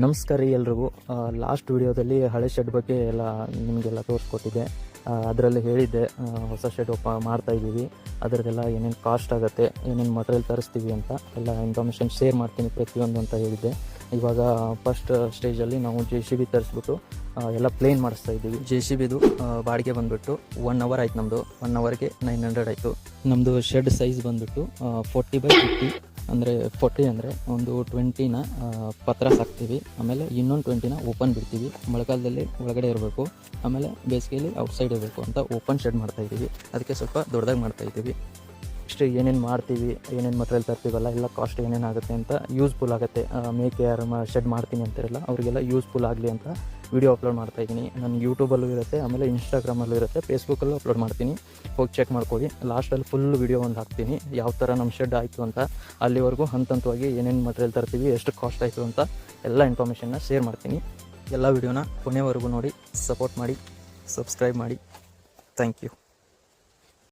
ನಮಸ್ಕಾರ ರೀ ಎಲ್ರಿಗೂ. ಲಾಸ್ಟ್ ವಿಡಿಯೋದಲ್ಲಿ ಹಳೆ ಶೆಡ್ ಬಗ್ಗೆ ಎಲ್ಲ ನಿಮಗೆಲ್ಲ ತೋರಿಸ್ಕೊಟ್ಟಿದ್ದೆ. ಅದರಲ್ಲಿ ಹೇಳಿದ್ದೆ ಹೊಸ ಶೆಡ್ ಮಾಡ್ತಾಯಿದ್ದೀವಿ, ಅದರದ್ದೆಲ್ಲ ಏನೇನು ಕಾಸ್ಟ್ ಆಗುತ್ತೆ, ಏನೇನು ಮಟೀರಿಯಲ್ ತರಿಸ್ತೀವಿ ಅಂತ ಎಲ್ಲ ಇನ್ಫಾರ್ಮೇಷನ್ ಶೇರ್ ಮಾಡ್ತೀನಿ ಪ್ರತಿಯೊಂದು ಅಂತ ಹೇಳಿದ್ದೆ. ಇವಾಗ ಫಸ್ಟ್ ಸ್ಟೇಜಲ್ಲಿ ನಾವು JCB ತರಿಸ್ಬಿಟ್ಟು ಎಲ್ಲ ಪ್ಲೇನ್ ಮಾಡಿಸ್ತಾ ಇದ್ದೀವಿ. JCBದು ಬಾಡಿಗೆ ಬಂದುಬಿಟ್ಟು 1 ಅವರ್ ಆಯ್ತು. ನಮ್ಮದು 1 ಅವರ್ಗೆ 900 ಆಯಿತು. ನಮ್ಮದು ಶೆಡ್ ಸೈಜ್ ಬಂದುಬಿಟ್ಟು 40x50, ಅಂದರೆ 40 ಅಂದರೆ ಒಂದು 20ನ ಪತ್ರ ಹಾಕ್ತೀವಿ, ಆಮೇಲೆ ಇನ್ನೊಂದು 20ನ ಓಪನ್ ಬಿಡ್ತೀವಿ. ಮಳೆಗಾಲದಲ್ಲಿ ಒಳಗಡೆ ಇರಬೇಕು, ಆಮೇಲೆ ಬೇಸಿಗೆಯಲ್ಲಿ ಔಟ್ಸೈಡ್ ಇರಬೇಕು ಅಂತ ಓಪನ್ ಶೆಡ್ ಮಾಡ್ತಾಯಿದ್ದೀವಿ. ಅದಕ್ಕೆ ಸ್ವಲ್ಪ ದೊಡ್ಡದಾಗಿ ಮಾಡ್ತಾಯಿದ್ದೀವಿ. ಇಷ್ಟು ಏನೇನು ಮಾಡ್ತೀವಿ, ಏನೇನು ಮಟೀರಿಯಲ್ ತರ್ತೀವಲ್ಲ, ಎಲ್ಲ ಕಾಸ್ಟ್ ಏನೇನು ಆಗುತ್ತೆ ಅಂತ ಯೂಸ್ಫುಲ್ ಆಗುತ್ತೆ. ಮೇಕೆ ಯಾರು ಶೆಡ್ ಮಾಡ್ತೀನಿ ಅಂತಿರಲ್ಲ ಅವರಿಗೆಲ್ಲ ಯೂಸ್ಫುಲ್ ಆಗಲಿ ಅಂತ ವಿಡಿಯೋ ಅಪ್ಲೋಡ್ ಮಾಡ್ತಾಯಿದ್ದೀನಿ. ನನ್ನ ಯೂಟ್ಯೂಬಲ್ಲೂ ಇರುತ್ತೆ, ಆಮೇಲೆ ಇನ್ಸ್ಟಾಗ್ರಾಮಲ್ಲೂ ಇರುತ್ತೆ, ಫೇಸ್ಬುಕ್ಕಲ್ಲೂ ಅಪ್ಲೋಡ್ ಮಾಡ್ತೀನಿ. ಹೋಗಿ ಚೆಕ್ ಮಾಡ್ಕೊಳ್ಳಿ. ಲಾಸ್ಟಲ್ಲಿ ಫುಲ್ ವಿಡಿಯೋ ಒಂದು ಹಾಕ್ತೀನಿ, ಯಾವ ಥರ ನಮ್ಮ ಶೆಡ್ ಆಯಿತು ಅಂತ. ಅಲ್ಲಿವರೆಗೂ ಹಂತವಾಗಿ ಏನೇನು ಮಟೀರಿಯಲ್ ತರ್ತೀವಿ, ಎಷ್ಟು ಕಾಸ್ಟ್ ಆಯಿತು ಅಂತ ಎಲ್ಲ ಇನ್ಫಾರ್ಮೇಷನ್ನ ಶೇರ್ ಮಾಡ್ತೀನಿ. ಎಲ್ಲ ವಿಡಿಯೋನ ಕೊನೆವರೆಗೂ ನೋಡಿ, ಸಪೋರ್ಟ್ ಮಾಡಿ, ಸಬ್ಸ್ಕ್ರೈಬ್ ಮಾಡಿ. Thank you.